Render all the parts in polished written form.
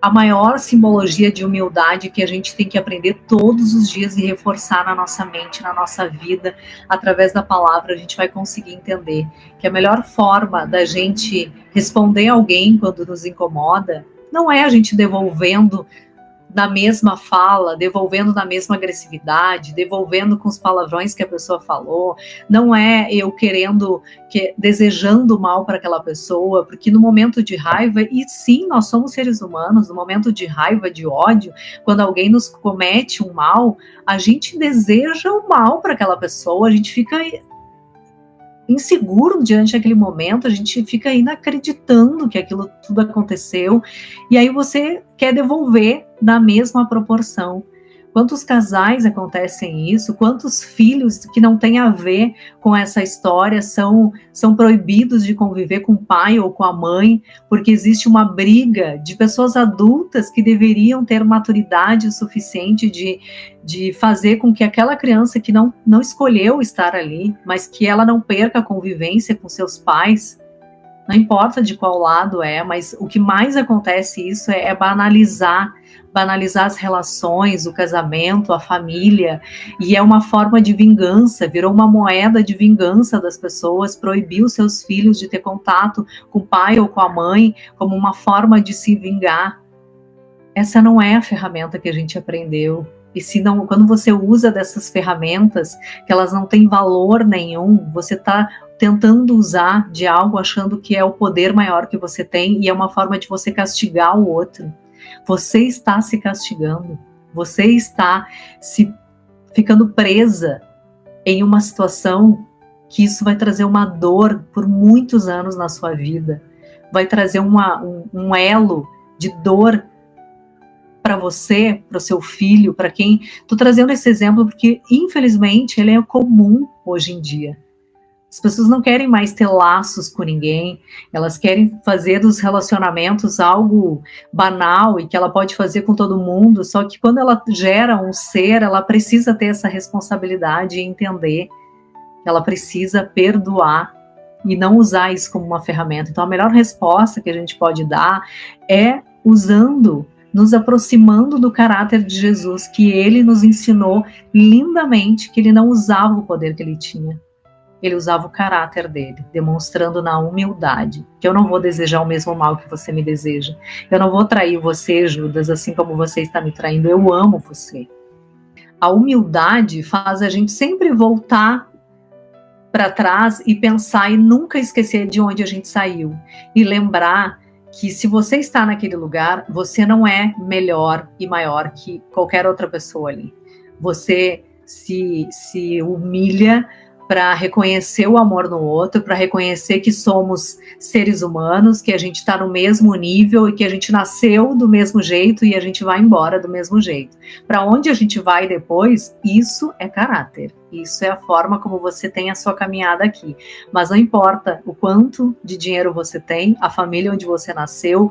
a maior simbologia de humildade que a gente tem que aprender todos os dias e reforçar na nossa mente, na nossa vida, através da palavra, a gente vai conseguir entender que a melhor forma da gente responder alguém quando nos incomoda não é a gente devolvendo na mesma fala, devolvendo na mesma agressividade, devolvendo com os palavrões que a pessoa falou, não é eu desejando mal para aquela pessoa, porque no momento de raiva, e sim, nós somos seres humanos, no momento de raiva, de ódio, quando alguém nos comete um mal, a gente deseja o mal para aquela pessoa, a gente fica inseguro diante daquele momento, a gente fica inacreditando que aquilo tudo aconteceu, e aí você quer devolver na mesma proporção. Quantos casais acontecem isso? Quantos filhos que não têm a ver com essa história são proibidos de conviver com o pai ou com a mãe, porque existe uma briga de pessoas adultas que deveriam ter maturidade o suficiente de fazer com que aquela criança que não escolheu estar ali, mas que ela não perca a convivência com seus pais, não importa de qual lado é, mas o que mais acontece isso é banalizar as relações, o casamento, a família, e é uma forma de vingança, virou uma moeda de vingança das pessoas, proibiu seus filhos de ter contato com o pai ou com a mãe, como uma forma de se vingar. Essa não é a ferramenta que a gente aprendeu. E se não, quando você usa dessas ferramentas, que elas não têm valor nenhum, você está tentando usar de algo achando que é o poder maior que você tem e é uma forma de você castigar o outro. Você está se castigando, você está se ficando presa em uma situação que isso vai trazer uma dor por muitos anos na sua vida, vai trazer um elo de dor para você, para o seu filho, para quem... Estou trazendo esse exemplo porque, infelizmente, ele é comum hoje em dia. As pessoas não querem mais ter laços com ninguém, elas querem fazer dos relacionamentos algo banal e que ela pode fazer com todo mundo, só que quando ela gera um ser, ela precisa ter essa responsabilidade e entender que ela precisa perdoar e não usar isso como uma ferramenta. Então a melhor resposta que a gente pode dar é nos aproximando do caráter de Jesus, que ele nos ensinou lindamente que ele não usava o poder que ele tinha. Ele usava o caráter dele, demonstrando na humildade, que eu não vou desejar o mesmo mal que você me deseja. Eu não vou trair você, Judas, assim como você está me traindo. Eu amo você. A humildade faz a gente sempre voltar para trás e pensar e nunca esquecer de onde a gente saiu. E lembrar que se você está naquele lugar, você não é melhor e maior que qualquer outra pessoa ali. Você se humilha para reconhecer o amor no outro, para reconhecer que somos seres humanos, que a gente está no mesmo nível e que a gente nasceu do mesmo jeito e a gente vai embora do mesmo jeito. Para onde a gente vai depois, isso é caráter. Isso é a forma como você tem a sua caminhada aqui. Mas não importa o quanto de dinheiro você tem, a família onde você nasceu,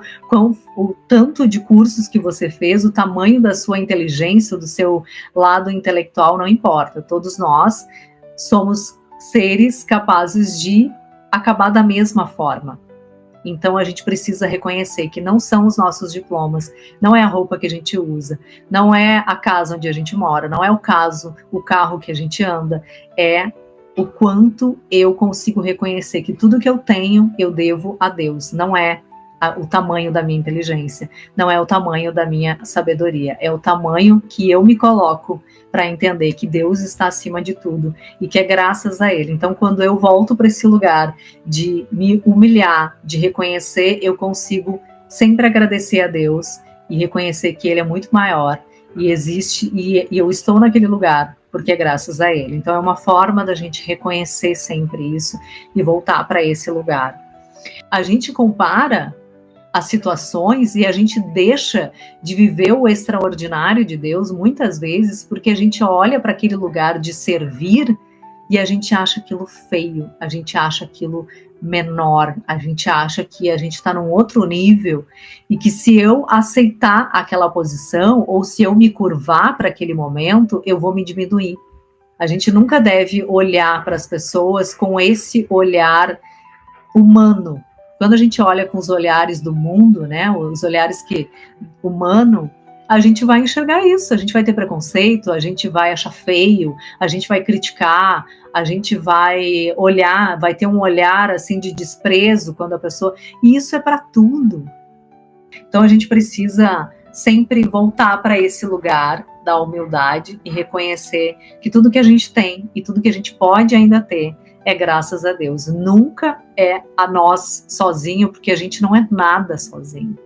o tanto de cursos que você fez, o tamanho da sua inteligência, do seu lado intelectual, não importa. Todos nós somos seres capazes de acabar da mesma forma. Então a gente precisa reconhecer que não são os nossos diplomas, não é a roupa que a gente usa, não é a casa onde a gente mora, não é o carro que a gente anda, é o quanto eu consigo reconhecer que tudo que eu tenho eu devo a Deus, não é o tamanho da minha inteligência, não é o tamanho da minha sabedoria, é o tamanho que eu me coloco para entender que Deus está acima de tudo e que é graças a Ele. Então, quando eu volto para esse lugar de me humilhar, de reconhecer, eu consigo sempre agradecer a Deus e reconhecer que Ele é muito maior e existe, e eu estou naquele lugar porque é graças a Ele. Então, é uma forma da gente reconhecer sempre isso e voltar para esse lugar. A gente compara as situações e a gente deixa de viver o extraordinário de Deus muitas vezes porque a gente olha para aquele lugar de servir e a gente acha aquilo feio, a gente acha aquilo menor, a gente acha que a gente está num outro nível e que se eu aceitar aquela posição ou se eu me curvar para aquele momento, eu vou me diminuir. A gente nunca deve olhar para as pessoas com esse olhar humano. Quando a gente olha com os olhares do mundo, né, os olhares humano, a gente vai enxergar isso, a gente vai ter preconceito, a gente vai achar feio, a gente vai criticar, a gente vai olhar, vai ter um olhar assim de desprezo quando a pessoa... E isso é para tudo. Então a gente precisa sempre voltar para esse lugar da humildade e reconhecer que tudo que a gente tem e tudo que a gente pode ainda ter é graças a Deus. Nunca é a nós sozinho, porque a gente não é nada sozinho.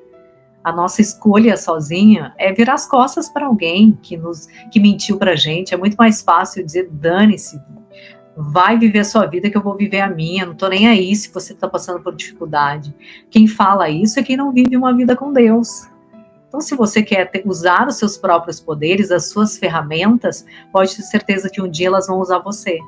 A nossa escolha sozinha é virar as costas para alguém que mentiu pra gente. É muito mais fácil dizer, dane-se, vai viver a sua vida que eu vou viver a minha, não tô nem aí se você tá passando por dificuldade. Quem fala isso é quem não vive uma vida com Deus. Então, se você quer usar os seus próprios poderes, as suas ferramentas, pode ter certeza que um dia elas vão usar você.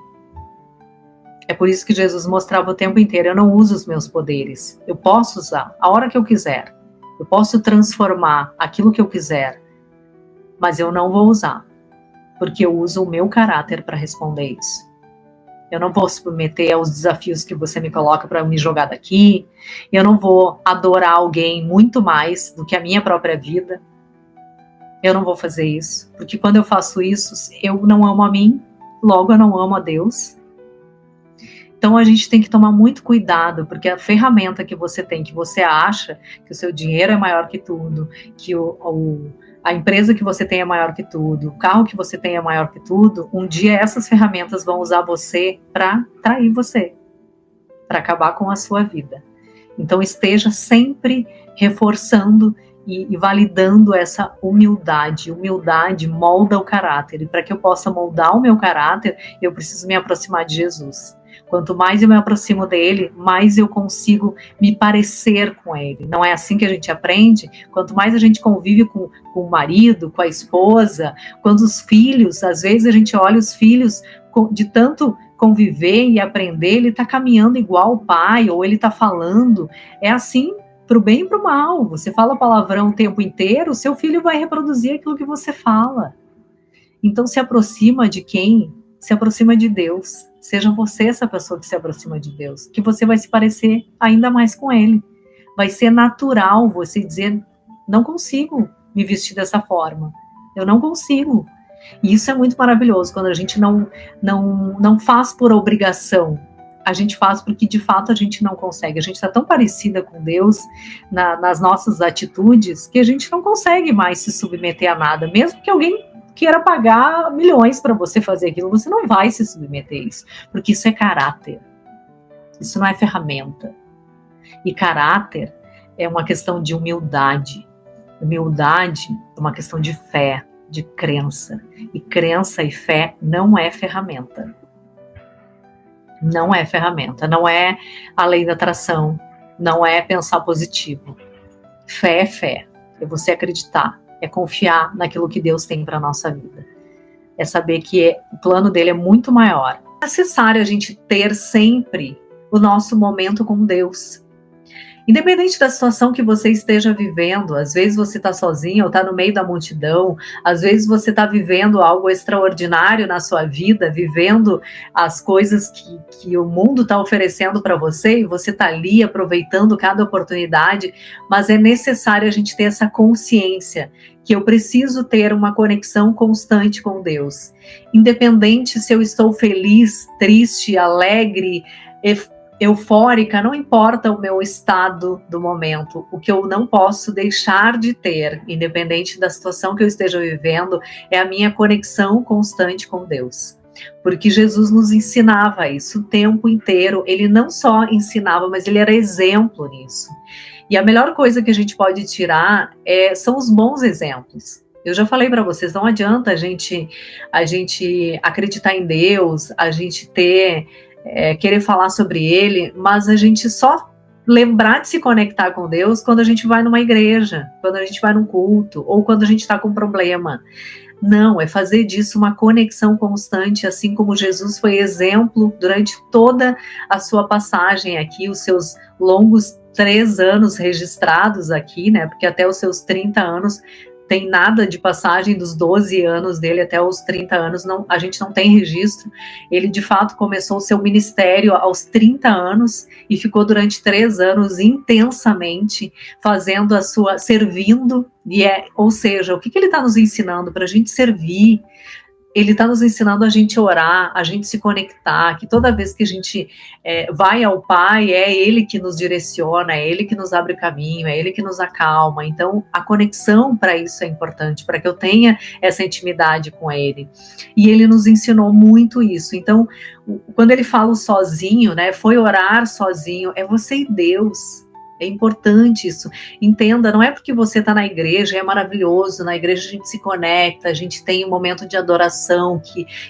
É por isso que Jesus mostrava o tempo inteiro, eu não uso os meus poderes, eu posso usar a hora que eu quiser. Eu posso transformar aquilo que eu quiser, mas eu não vou usar, porque eu uso o meu caráter para responder isso. Eu não vou submeter aos desafios que você me coloca para me jogar daqui, eu não vou adorar alguém muito mais do que a minha própria vida. Eu não vou fazer isso, porque quando eu faço isso, eu não amo a mim, logo eu não amo a Deus. Então a gente tem que tomar muito cuidado, porque a ferramenta que você tem, que você acha que o seu dinheiro é maior que tudo, que a empresa que você tem é maior que tudo, o carro que você tem é maior que tudo, um dia essas ferramentas vão usar você para trair você, para acabar com a sua vida. Então esteja sempre reforçando e validando essa humildade. Humildade molda o caráter, e para que eu possa moldar o meu caráter, eu preciso me aproximar de Jesus. Quanto mais eu me aproximo dele, mais eu consigo me parecer com ele. Não é assim que a gente aprende? Quanto mais a gente convive com o marido, com a esposa, com os filhos, às vezes a gente olha os filhos de tanto conviver e aprender, ele está caminhando igual o pai, ou ele está falando. É assim para o bem e para o mal. Você fala palavrão o tempo inteiro, seu filho vai reproduzir aquilo que você fala. Então se aproxima de quem? Se aproxima de Deus. Seja você essa pessoa que se aproxima de Deus, que você vai se parecer ainda mais com Ele. Vai ser natural você dizer, não consigo me vestir dessa forma. Eu não consigo. E isso é muito maravilhoso, quando a gente não faz por obrigação. A gente faz porque de fato a gente não consegue. A gente está tão parecida com Deus nas nossas atitudes que a gente não consegue mais se submeter a nada, mesmo que alguém queira pagar milhões para você fazer aquilo, você não vai se submeter a isso, porque isso é caráter, isso não é ferramenta. E caráter é uma questão de humildade. Humildade é uma questão de fé, de crença. E crença e fé não é ferramenta. Não é ferramenta, não é a lei da atração, não é pensar positivo. Fé é fé, é você acreditar. É confiar naquilo que Deus tem para a nossa vida. É saber que o plano dele é muito maior. É necessário a gente ter sempre o nosso momento com Deus. Independente da situação que você esteja vivendo, às vezes você está sozinho ou está no meio da multidão, às vezes você está vivendo algo extraordinário na sua vida, vivendo as coisas que o mundo está oferecendo para você, e você está ali aproveitando cada oportunidade, mas é necessário a gente ter essa consciência que eu preciso ter uma conexão constante com Deus. Independente se eu estou feliz, triste, alegre, eufórica, não importa o meu estado do momento, o que eu não posso deixar de ter, independente da situação que eu esteja vivendo, é a minha conexão constante com Deus. Porque Jesus nos ensinava isso o tempo inteiro. Ele não só ensinava, mas ele era exemplo nisso. E a melhor coisa que a gente pode tirar são os bons exemplos. Eu já falei para vocês, não adianta a gente acreditar em Deus, a gente querer falar sobre ele, mas a gente só lembrar de se conectar com Deus quando a gente vai numa igreja, quando a gente vai num culto, ou quando a gente está com um problema. Não, é fazer disso uma conexão constante, assim como Jesus foi exemplo durante toda a sua passagem aqui, os seus longos 3 anos registrados aqui, né? Porque até os seus 30 anos tem nada de passagem dos 12 anos dele até os 30 anos, não, a gente não tem registro. Ele, de fato, começou o seu ministério aos 30 anos e ficou durante 3 anos intensamente fazendo servindo, ou seja, o que ele está nos ensinando? Para a gente servir. Ele está nos ensinando a gente orar, a gente se conectar, que toda vez que a gente vai ao Pai, é Ele que nos direciona, é Ele que nos abre caminho, é Ele que nos acalma. Então, a conexão para isso é importante, para que eu tenha essa intimidade com Ele. E Ele nos ensinou muito isso. Então, quando Ele fala sozinho, né, foi orar sozinho, é você e Deus. É importante isso. Entenda, não é porque você está na igreja, é maravilhoso, na igreja a gente se conecta, a gente tem um momento de adoração,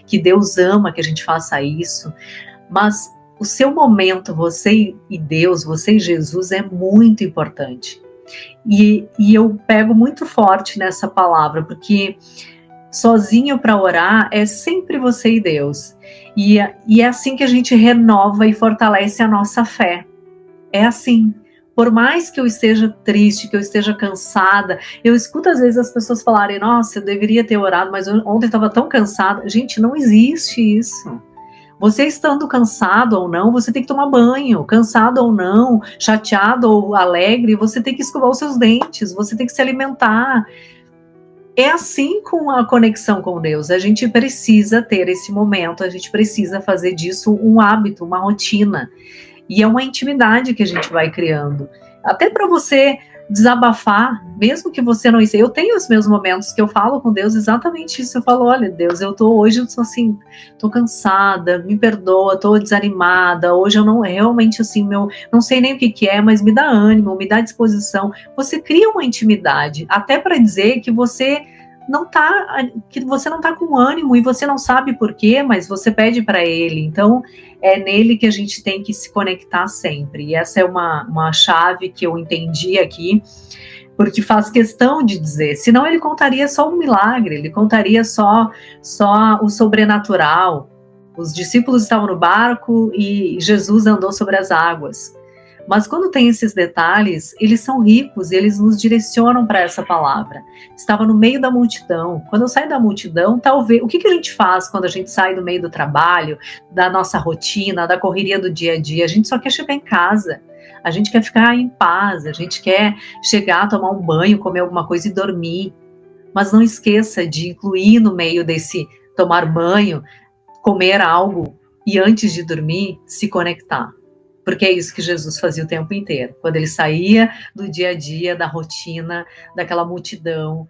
que Deus ama que a gente faça isso, mas o seu momento, você e Deus, você e Jesus, é muito importante. E eu pego muito forte nessa palavra, porque sozinho para orar é sempre você e Deus. E é assim que a gente renova e fortalece a nossa fé. É assim. Por mais que eu esteja triste, que eu esteja cansada, eu escuto às vezes as pessoas falarem, nossa, eu deveria ter orado, mas ontem eu estava tão cansada. Gente, não existe isso. Você estando cansado ou não, você tem que tomar banho. Cansado ou não, chateado ou alegre, você tem que escovar os seus dentes, você tem que se alimentar. É assim com a conexão com Deus. A gente precisa ter esse momento, a gente precisa fazer disso um hábito, uma rotina. E é uma intimidade que a gente vai criando. Até para você desabafar, mesmo que você não... Eu tenho os meus momentos que eu falo com Deus exatamente isso. Eu falo, olha, Deus, hoje eu tô assim, tô cansada, me perdoa, tô desanimada, hoje eu não realmente assim, não sei nem o que é, mas me dá ânimo, me dá disposição. Você cria uma intimidade, até para dizer que você não tá com ânimo e você não sabe por quê, mas você pede para Ele. Então, é nele que a gente tem que se conectar sempre. E essa é uma chave que eu entendi aqui, porque faz questão de dizer, senão ele contaria só um milagre, ele contaria só o sobrenatural. Os discípulos estavam no barco e Jesus andou sobre as águas. Mas quando tem esses detalhes, eles são ricos, eles nos direcionam para essa palavra. Estava no meio da multidão. Quando eu saio da multidão, talvez... O que a gente faz quando a gente sai do meio do trabalho, da nossa rotina, da correria do dia a dia? A gente só quer chegar em casa. A gente quer ficar em paz, a gente quer chegar, tomar um banho, comer alguma coisa e dormir. Mas não esqueça de incluir no meio desse tomar banho, comer algo e antes de dormir, se conectar. Porque é isso que Jesus fazia o tempo inteiro. Quando ele saía do dia a dia, da rotina, daquela multidão,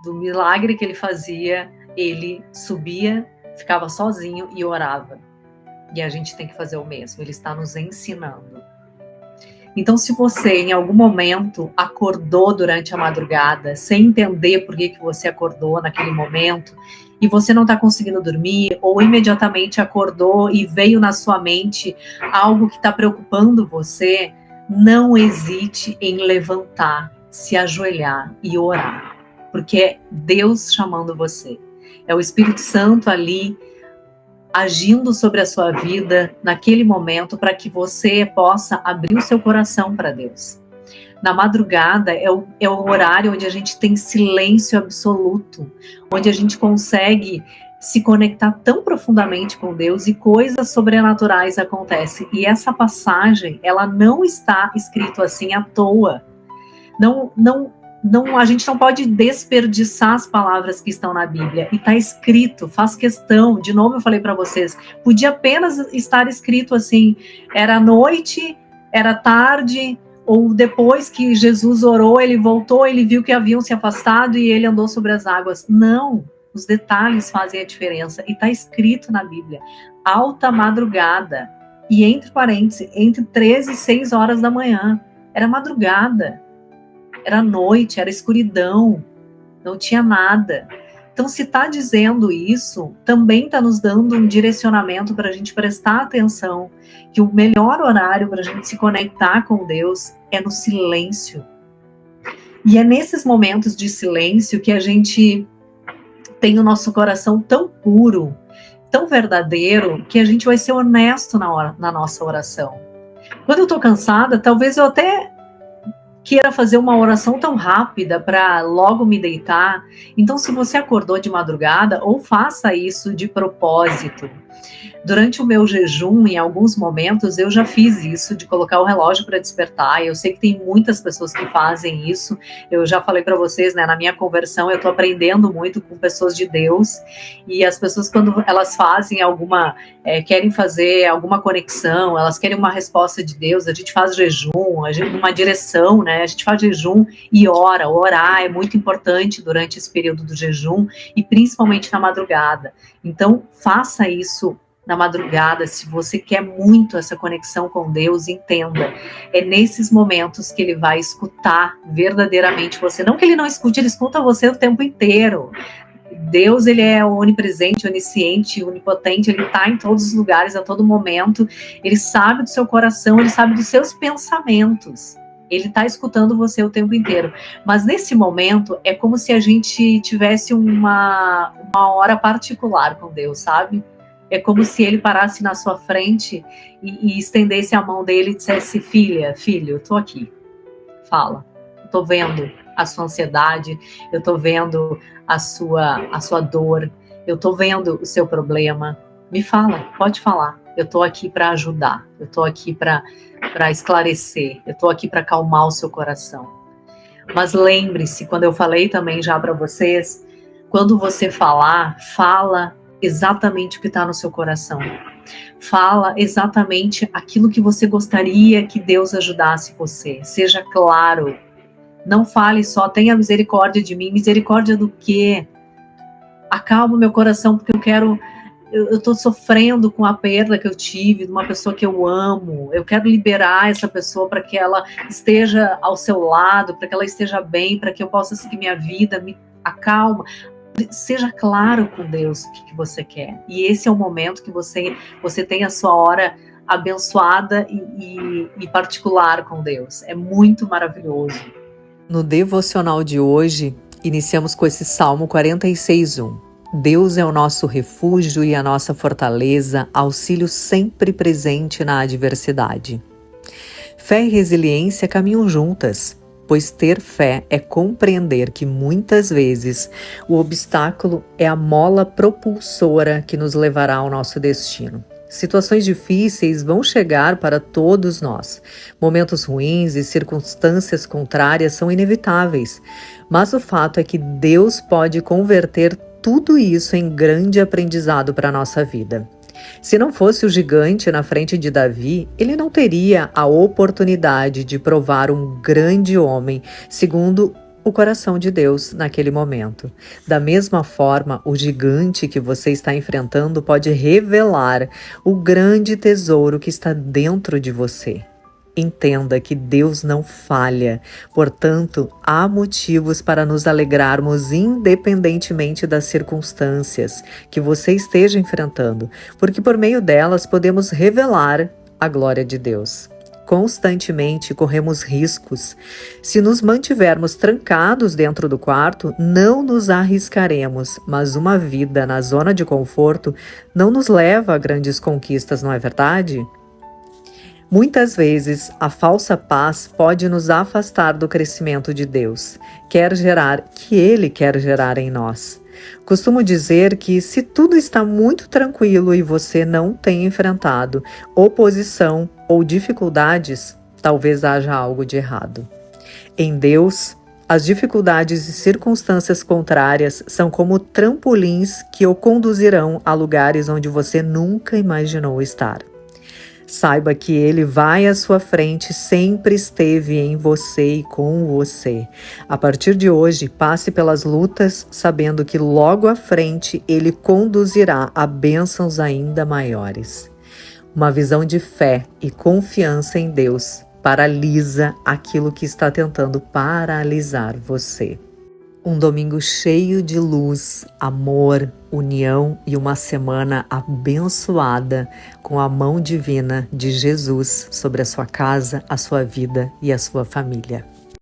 do milagre que ele fazia, ele subia, ficava sozinho e orava. E a gente tem que fazer o mesmo. Ele está nos ensinando. Então, se você, em algum momento, acordou durante a madrugada, sem entender por que você acordou naquele momento, e você não está conseguindo dormir, ou imediatamente acordou e veio na sua mente algo que está preocupando você, não hesite em levantar, se ajoelhar e orar, porque é Deus chamando você. É o Espírito Santo ali agindo sobre a sua vida naquele momento para que você possa abrir o seu coração para Deus. Na madrugada é o horário onde a gente tem silêncio absoluto, onde a gente consegue se conectar tão profundamente com Deus e coisas sobrenaturais acontecem. E essa passagem, ela não está escrito assim à toa. A gente não pode desperdiçar as palavras que estão na Bíblia. E está escrito, faz questão. De novo eu falei para vocês, podia apenas estar escrito assim, era noite, era tarde, ou depois que Jesus orou, ele voltou, ele viu que haviam se afastado e ele andou sobre as águas. Não, os detalhes fazem a diferença. E está escrito na Bíblia, alta madrugada. E entre parênteses, entre 13 e 6 horas da manhã. Era madrugada. Era noite, era escuridão, não tinha nada. Então, se está dizendo isso, também está nos dando um direcionamento para a gente prestar atenção, que o melhor horário para a gente se conectar com Deus é no silêncio. E é nesses momentos de silêncio que a gente tem o nosso coração tão puro, tão verdadeiro, que a gente vai ser honesto na nossa oração. Quando eu estou cansada, talvez eu até queira fazer uma oração tão rápida para logo me deitar. Então, se você acordou de madrugada, ou faça isso de propósito. Durante o meu jejum, em alguns momentos, eu já fiz isso, de colocar o relógio para despertar. Eu sei que tem muitas pessoas que fazem isso. Eu já falei para vocês, né, na minha conversão, eu estou aprendendo muito com pessoas de Deus. E as pessoas, quando elas fazem querem fazer alguma conexão, elas querem uma resposta de Deus, a gente faz jejum, uma direção, né? A gente faz jejum e ora. Orar é muito importante durante esse período do jejum e principalmente na madrugada. Então, faça isso na madrugada, se você quer muito essa conexão com Deus, entenda, é nesses momentos que ele vai escutar verdadeiramente você, não que ele não escute, ele escuta você o tempo inteiro. Deus, ele é onipresente, onisciente, onipotente, ele está em todos os lugares, a todo momento, ele sabe do seu coração, ele sabe dos seus pensamentos, ele está escutando você o tempo inteiro, mas nesse momento é como se a gente tivesse uma hora particular com Deus, sabe? É como se ele parasse na sua frente e estendesse a mão dele e dissesse: filho, eu tô aqui, fala, eu tô vendo a sua ansiedade, eu tô vendo a sua dor, eu tô vendo o seu problema, me fala, pode falar, eu tô aqui para ajudar, eu tô aqui para esclarecer, eu tô aqui para acalmar o seu coração. Mas lembre-se, quando eu falei também já para vocês, quando você fala exatamente o que está no seu coração. Fala exatamente aquilo que você gostaria que Deus ajudasse você. Seja claro. Não fale só, tenha misericórdia de mim. Misericórdia do quê? Acalma o meu coração, porque eu estou sofrendo com a perda que eu tive de uma pessoa que eu amo. Eu quero liberar essa pessoa para que ela esteja ao seu lado, para que ela esteja bem, para que eu possa seguir minha vida. Me acalma. Seja claro com Deus o que você quer. E esse é o momento que você tem a sua hora abençoada e particular com Deus. É muito maravilhoso. No devocional de hoje, iniciamos com esse Salmo 46:1. Deus é o nosso refúgio e a nossa fortaleza, auxílio sempre presente na adversidade. Fé e resiliência caminham juntas, pois ter fé é compreender que muitas vezes o obstáculo é a mola propulsora que nos levará ao nosso destino. Situações difíceis vão chegar para todos nós. Momentos ruins e circunstâncias contrárias são inevitáveis, mas o fato é que Deus pode converter tudo isso em grande aprendizado para a nossa vida. Se não fosse o gigante na frente de Davi, ele não teria a oportunidade de provar um grande homem, segundo o coração de Deus naquele momento. Da mesma forma, o gigante que você está enfrentando pode revelar o grande tesouro que está dentro de você. Entenda que Deus não falha, portanto, há motivos para nos alegrarmos independentemente das circunstâncias que você esteja enfrentando, porque por meio delas podemos revelar a glória de Deus. Constantemente corremos riscos. Se nos mantivermos trancados dentro do quarto, não nos arriscaremos, mas uma vida na zona de conforto não nos leva a grandes conquistas, não é verdade? Muitas vezes, a falsa paz pode nos afastar do crescimento de Deus, que Ele quer gerar em nós. Costumo dizer que se tudo está muito tranquilo e você não tem enfrentado oposição ou dificuldades, talvez haja algo de errado. Em Deus, as dificuldades e circunstâncias contrárias são como trampolins que o conduzirão a lugares onde você nunca imaginou estar. Saiba que Ele vai à sua frente, sempre esteve em você e com você. A partir de hoje, passe pelas lutas, sabendo que logo à frente Ele conduzirá a bênçãos ainda maiores. Uma visão de fé e confiança em Deus paralisa aquilo que está tentando paralisar você. Um domingo cheio de luz, amor, união e uma semana abençoada com a mão divina de Jesus sobre a sua casa, a sua vida e a sua família.